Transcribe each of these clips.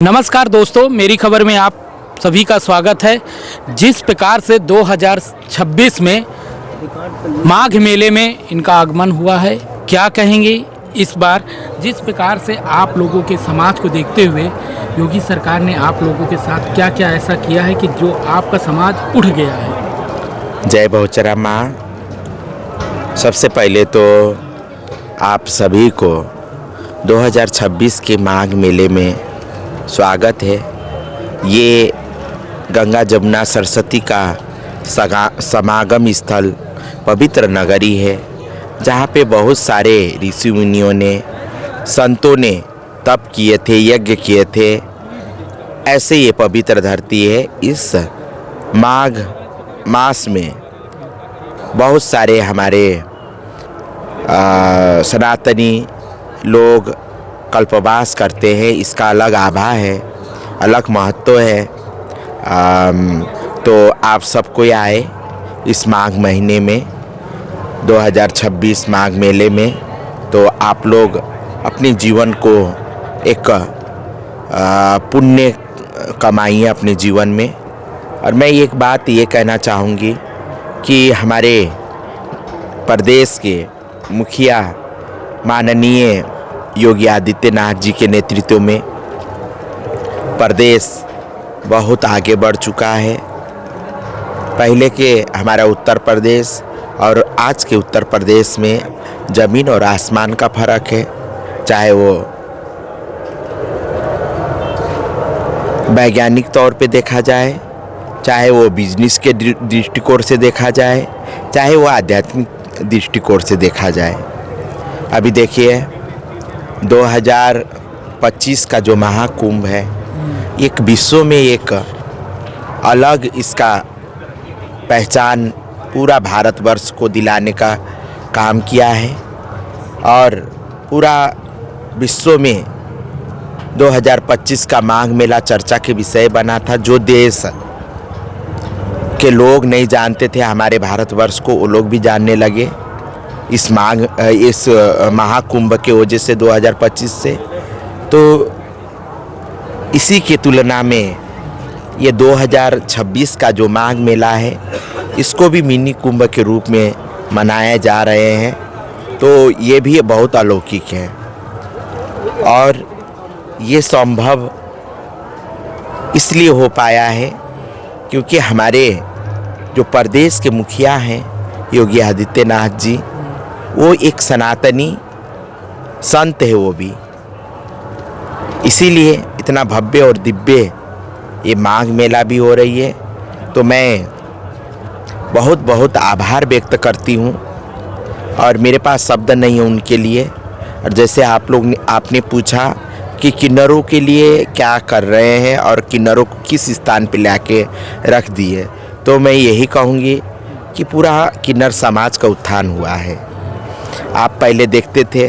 नमस्कार दोस्तों, मेरी खबर में आप सभी का स्वागत है। जिस प्रकार से 2026 में माघ मेले में इनका आगमन हुआ है, क्या कहेंगे इस बार? जिस प्रकार से आप लोगों के समाज को देखते हुए योगी सरकार ने आप लोगों के साथ क्या क्या ऐसा किया है कि जो आपका समाज उठ गया है? जय बहुचरा माँ। सबसे पहले तो आप सभी को 2026 के माघ मेले में स्वागत है। ये गंगा जमुना सरस्वती का समागम स्थल पवित्र नगरी है, जहाँ पे बहुत सारे ऋषि मुनियों ने, संतों ने तप किए थे, यज्ञ किए थे। ऐसे ये पवित्र धरती है। इस माघ मास में बहुत सारे हमारे सनातनी लोग कल्पवास करते हैं। इसका अलग आभा है, अलग महत्व है। तो आप सबको आए इस माघ महीने में 2026 माघ मेले में। तो आप लोग अपने जीवन को एक पुण्य कमाइए अपने जीवन में। और मैं एक बात ये कहना चाहूँगी कि हमारे प्रदेश के मुखिया माननीय योगी आदित्यनाथ जी के नेतृत्व में प्रदेश बहुत आगे बढ़ चुका है। पहले के हमारा उत्तर प्रदेश और आज के उत्तर प्रदेश में ज़मीन और आसमान का फ़र्क है। चाहे वो वैज्ञानिक तौर पे देखा जाए, चाहे वो बिजनेस के दृष्टिकोण से देखा जाए, चाहे वो आध्यात्मिक दृष्टिकोण से देखा जाए। अभी देखिए 2025 का जो महाकुंभ है, एक विश्व में एक अलग इसका पहचान पूरा भारतवर्ष को दिलाने का काम किया है। और पूरा विश्व में 2025 का माघ मेला चर्चा के विषय बना था। जो देश के लोग नहीं जानते थे हमारे भारतवर्ष को, वो लोग भी जानने लगे इस महाकुंभ के वजह से 2025 से। तो इसी की तुलना में ये 2026 का जो माघ मेला है, इसको भी मिनी कुंभ के रूप में मनाए जा रहे हैं। तो ये भी बहुत अलौकिक है और ये संभव इसलिए हो पाया है क्योंकि हमारे जो प्रदेश के मुखिया हैं योगी आदित्यनाथ जी, वो एक सनातनी संत है। वो भी इसीलिए इतना भव्य और दिव्य ये माघ मेला भी हो रही है। तो मैं बहुत बहुत आभार व्यक्त करती हूँ और मेरे पास शब्द नहीं है उनके लिए। और जैसे आपने पूछा कि किन्नरों के लिए क्या कर रहे हैं और किन्नरों को किस स्थान पे लाके रख दिए, तो मैं यही कहूँगी कि पूरा किन्नर समाज का उत्थान हुआ है। आप पहले देखते थे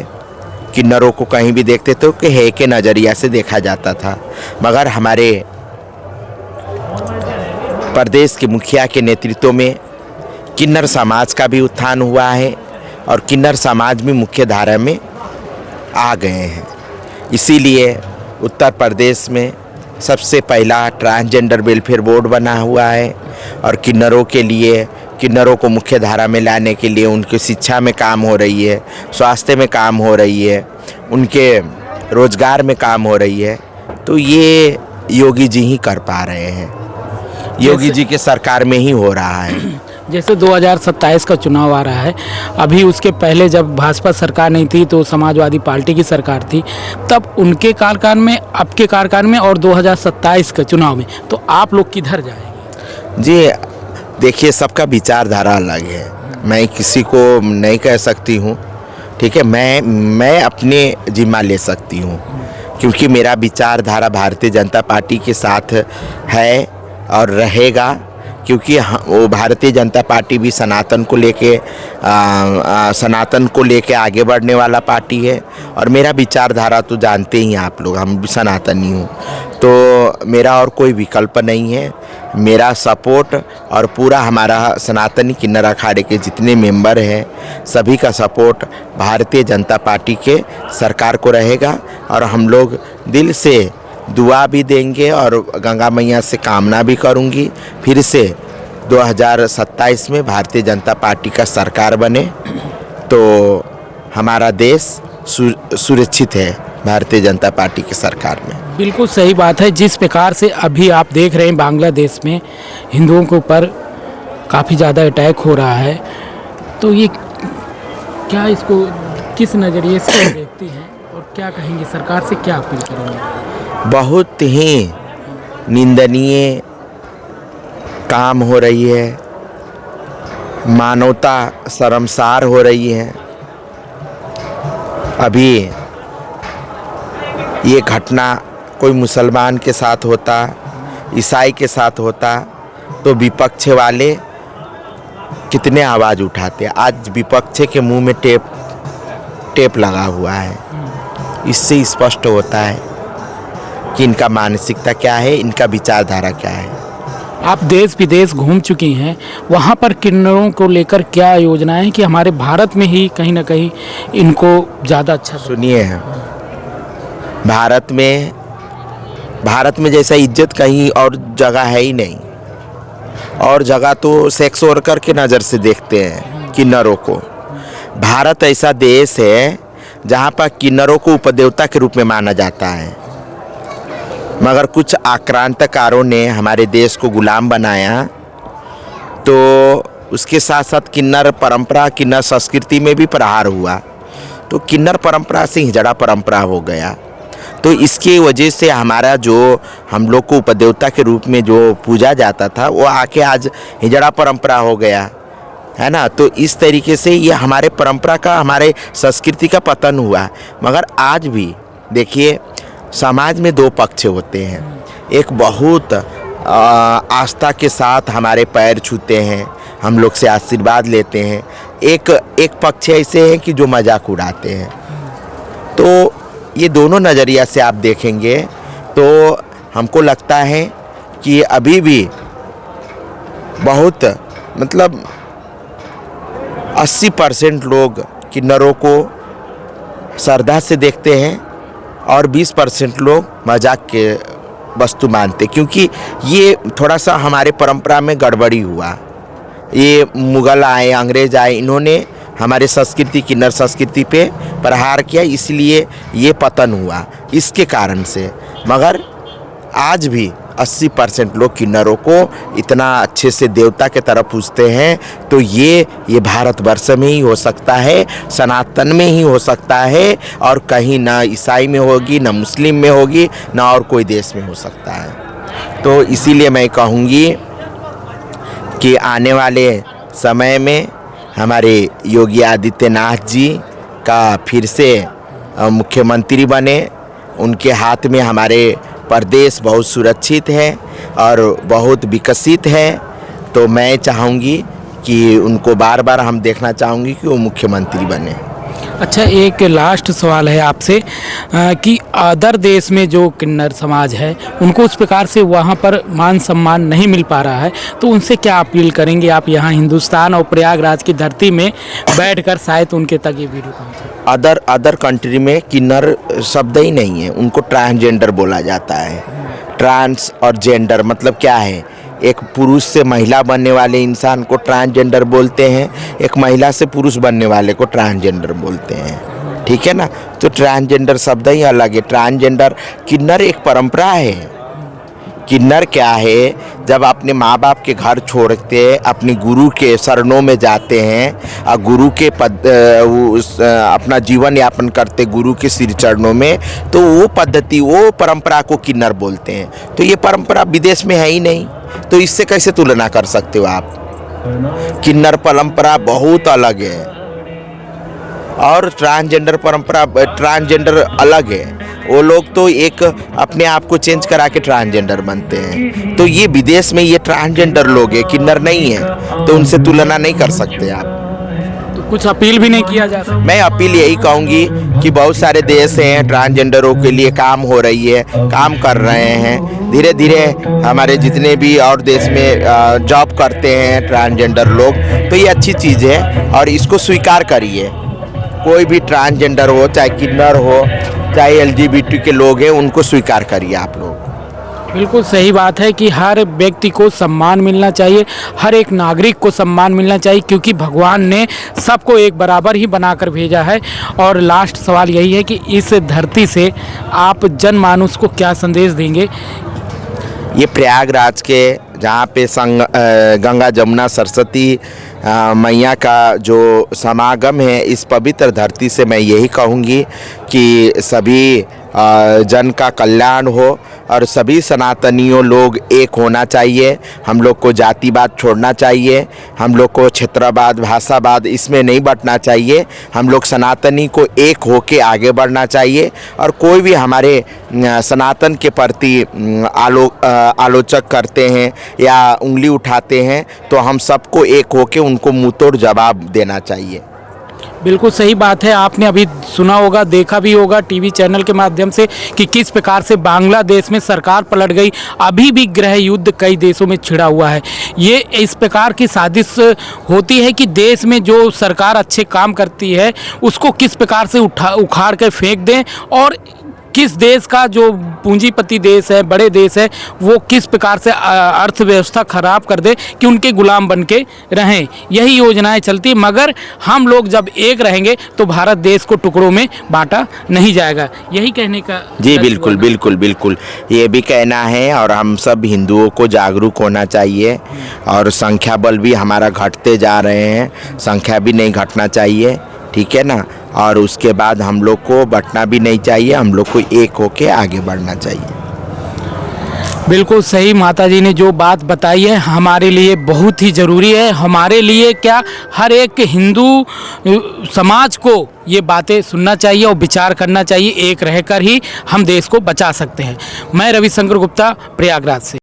किन्नरों को, कहीं भी देखते थे कि है के नज़रिया से देखा जाता था, मगर हमारे प्रदेश के मुखिया के नेतृत्व में किन्नर समाज का भी उत्थान हुआ है और किन्नर समाज भी मुख्य धारा में आ गए हैं। इसीलिए उत्तर प्रदेश में सबसे पहला ट्रांसजेंडर वेलफेयर बोर्ड बना हुआ है और किन्नरों के लिए, किन्नरों को मुख्य धारा में लाने के लिए उनकी शिक्षा में काम हो रही है, स्वास्थ्य में काम हो रही है, उनके रोजगार में काम हो रही है। तो ये योगी जी ही कर पा रहे हैं, योगी जी के सरकार में ही हो रहा है। जैसे 2027 का चुनाव आ रहा है, अभी उसके पहले जब भाजपा सरकार नहीं थी तो समाजवादी पार्टी की सरकार थी, तब उनके कार्यकाल में, आपके कार्यकाल में और 2027 के चुनाव में, तो आप लोग किधर जाएंगे? जी देखिए, सबका विचारधारा अलग है, मैं किसी को नहीं कह सकती हूँ। ठीक है, मैं अपने जिम्मा ले सकती हूँ क्योंकि मेरा विचारधारा भारतीय जनता पार्टी के साथ है और रहेगा। क्योंकि वो भारतीय जनता पार्टी भी सनातन को लेके आगे बढ़ने वाला पार्टी है। और मेरा विचारधारा तो जानते ही आप लोग, हम भी सनातनी हूँ, तो मेरा और कोई विकल्प नहीं है। मेरा सपोर्ट और पूरा हमारा सनातनी किन्नर अखाड़े के जितने मेंबर हैं, सभी का सपोर्ट भारतीय जनता पार्टी के सरकार को रहेगा। और हम लोग दिल से दुआ भी देंगे और गंगा मैया से कामना भी करूंगी फिर से 2027 में भारतीय जनता पार्टी का सरकार बने तो हमारा देश सुरक्षित है भारतीय जनता पार्टी की सरकार में। बिल्कुल सही बात है। जिस प्रकार से अभी आप देख रहे हैं बांग्लादेश में हिंदुओं के ऊपर काफ़ी ज़्यादा अटैक हो रहा है, तो ये क्या इसको किस नज़रिए से देखती हैं और क्या कहेंगे, सरकार से क्या अपील करेंगे? बहुत ही निंदनीय काम हो रही है, मानवता शर्मसार हो रही है। अभी ये घटना कोई मुसलमान के साथ होता, ईसाई के साथ होता तो विपक्ष वाले कितने आवाज़ उठाते। आज विपक्ष के मुंह में टेप लगा हुआ है। इससे स्पष्ट होता है कि इनका मानसिकता क्या है, इनका विचारधारा क्या है। आप देश विदेश घूम चुकी हैं, वहाँ पर किन्नरों को लेकर क्या योजनाएं हैं कि हमारे भारत में ही कहीं ना कहीं इनको ज़्यादा अच्छा? सुनिए, भारत में जैसा इज्जत कहीं और जगह है ही नहीं। और जगह तो सेक्स वर्कर के नज़र से देखते हैं किन्नरों को। भारत ऐसा देश है जहाँ पर किन्नरों को उपदेवता के रूप में माना जाता है, मगर कुछ आक्रांतकारों ने हमारे देश को गुलाम बनाया तो उसके साथ साथ किन्नर परंपरा, किन्नर संस्कृति में भी प्रहार हुआ, तो किन्नर परंपरा से हिजड़ा परंपरा हो गया। तो इसकी वजह से हमारा जो हम लोग को उपदेवता के रूप में जो पूजा जाता था वो आके आज हिजड़ा परंपरा हो गया है ना। तो इस तरीके से ये हमारे परंपरा का, हमारे संस्कृति का पतन हुआ। मगर आज भी देखिए, समाज में दो पक्ष होते हैं। एक बहुत आस्था के साथ हमारे पैर छूते हैं, हम लोग से आशीर्वाद लेते हैं। एक पक्ष ऐसे हैं कि जो मजाक उड़ाते हैं। तो ये दोनों नज़रिया से आप देखेंगे तो हमको लगता है कि अभी भी बहुत मतलब 80% लोग किन्नरों को श्रद्धा से देखते हैं और 20% लोग मजाक के वस्तु मानते, क्योंकि ये थोड़ा सा हमारे परंपरा में गड़बड़ी हुआ। ये मुग़ल आए, अंग्रेज़ आए, इन्होंने हमारे संस्कृति, किन्नर संस्कृति पे प्रहार किया, इसलिए ये पतन हुआ इसके कारण से। मगर आज भी 80% लोग किन्नरों को इतना अच्छे से देवता के तरफ पूजते हैं। तो ये भारतवर्ष में ही हो सकता है, सनातन में ही हो सकता है, और कहीं ना ईसाई में होगी, ना मुस्लिम में होगी, ना और कोई देश में हो सकता है। तो इसीलिए मैं कहूँगी कि आने वाले समय में हमारे योगी आदित्यनाथ जी का फिर से मुख्यमंत्री बने। उनके हाथ में हमारे प्रदेश बहुत सुरक्षित है और बहुत विकसित है। तो मैं चाहूँगी कि उनको बार बार हम देखना चाहूँगी कि वो मुख्यमंत्री बने। अच्छा, एक लास्ट सवाल है आपसे कि अदर देश में जो किन्नर समाज है उनको उस प्रकार से वहाँ पर मान सम्मान नहीं मिल पा रहा है, तो उनसे क्या अपील करेंगे आप यहाँ हिंदुस्तान और प्रयागराज की धरती में बैठकर शायद उनके तक ये वीडियो पहुँचे? अदर कंट्री में किन्नर शब्द ही नहीं है, उनको ट्रांसजेंडर बोला जाता है। ट्रांस और जेंडर मतलब क्या है? एक पुरुष से महिला बनने वाले इंसान को ट्रांसजेंडर बोलते हैं, एक महिला से पुरुष बनने वाले को ट्रांसजेंडर बोलते हैं, ठीक है ना। तो ट्रांसजेंडर शब्द ही अलग है। ट्रांसजेंडर, किन्नर एक परंपरा है। किन्नर क्या है? जब अपने माँ बाप के घर छोड़ते अपनी गुरु के शरणों में जाते हैं और गुरु के अपना जीवन यापन करते गुरु के सिर चरणों में, तो वो पद्धति, वो परंपरा को किन्नर बोलते हैं। तो ये परंपरा विदेश में है ही नहीं, तो इससे कैसे तुलना कर सकते हो आप? किन्नर परंपरा बहुत अलग है और ट्रांसजेंडर परंपरा, ट्रांसजेंडर अलग है। वो लोग तो एक अपने आप को चेंज करा के ट्रांसजेंडर बनते हैं। तो ये विदेश में ये ट्रांसजेंडर लोग हैं, किन्नर नहीं है, तो उनसे तुलना नहीं कर सकते आप। तो कुछ अपील भी नहीं किया जा सकता? मैं अपील यही कहूँगी कि बहुत सारे देश हैं ट्रांसजेंडरों के लिए काम हो रही है, काम कर रहे हैं। धीरे धीरे हमारे जितने भी और देश में जॉब करते हैं ट्रांसजेंडर लोग, तो ये अच्छी चीज़ है और इसको स्वीकार करिए। कोई भी ट्रांसजेंडर हो, चाहे किन्नर हो, चाहे एलजीबीटी के लोग हैं उनको स्वीकार करिए आप लोग। बिल्कुल सही बात है कि हर व्यक्ति को सम्मान मिलना चाहिए, हर एक नागरिक को सम्मान मिलना चाहिए, क्योंकि भगवान ने सबको एक बराबर ही बनाकर भेजा है। और लास्ट सवाल यही है कि इस धरती से आप जनमानस को क्या संदेश देंगे? ये प्रयागराज के जहाँ पे गंगा जमुना सरस्वती मैया का जो समागम है, इस पवित्र धरती से मैं यही कहूँगी कि सभी जन का कल्याण हो और सभी सनातनियों लोग एक होना चाहिए। हम लोग को जातिवाद छोड़ना चाहिए, हम लोग को क्षेत्रवाद भाषावाद इसमें नहीं बंटना चाहिए। हम लोग सनातनी को एक होके आगे बढ़ना चाहिए और कोई भी हमारे सनातन के प्रति आलोचक करते हैं या उंगली उठाते हैं तो हम सबको एक होके उनको मुंहतोड़ जवाब देना चाहिए। बिल्कुल सही बात है। आपने अभी सुना होगा, देखा भी होगा टीवी चैनल के माध्यम से कि किस प्रकार से बांग्लादेश में सरकार पलट गई। अभी भी गृह युद्ध कई देशों में छिड़ा हुआ है। ये इस प्रकार की साजिश होती है कि देश में जो सरकार अच्छे काम करती है उसको किस प्रकार से उखाड़ कर फेंक दें, और किस देश का जो पूंजीपति देश है, बड़े देश है, वो किस प्रकार से अर्थव्यवस्था खराब कर दे कि उनके गुलाम बन के रहें। यही योजनाएं चलती, मगर हम लोग जब एक रहेंगे तो भारत देश को टुकड़ों में बांटा नहीं जाएगा। यही कहने का जी बिल्कुल बिल्कुल बिल्कुल ये भी कहना है। और हम सब हिंदुओं को जागरूक होना चाहिए और संख्या बल भी हमारा घटते जा रहे हैं, संख्या भी नहीं घटना चाहिए, ठीक है ना। और उसके बाद हम लोग को बंटना भी नहीं चाहिए, हम लोग को एक होके आगे बढ़ना चाहिए। बिल्कुल सही माता जी ने जो बात बताई है हमारे लिए बहुत ही ज़रूरी है। हमारे लिए क्या, हर एक हिंदू समाज को ये बातें सुनना चाहिए और विचार करना चाहिए। एक रहकर ही हम देश को बचा सकते हैं। मैं रविशंकर गुप्ता, प्रयागराज से।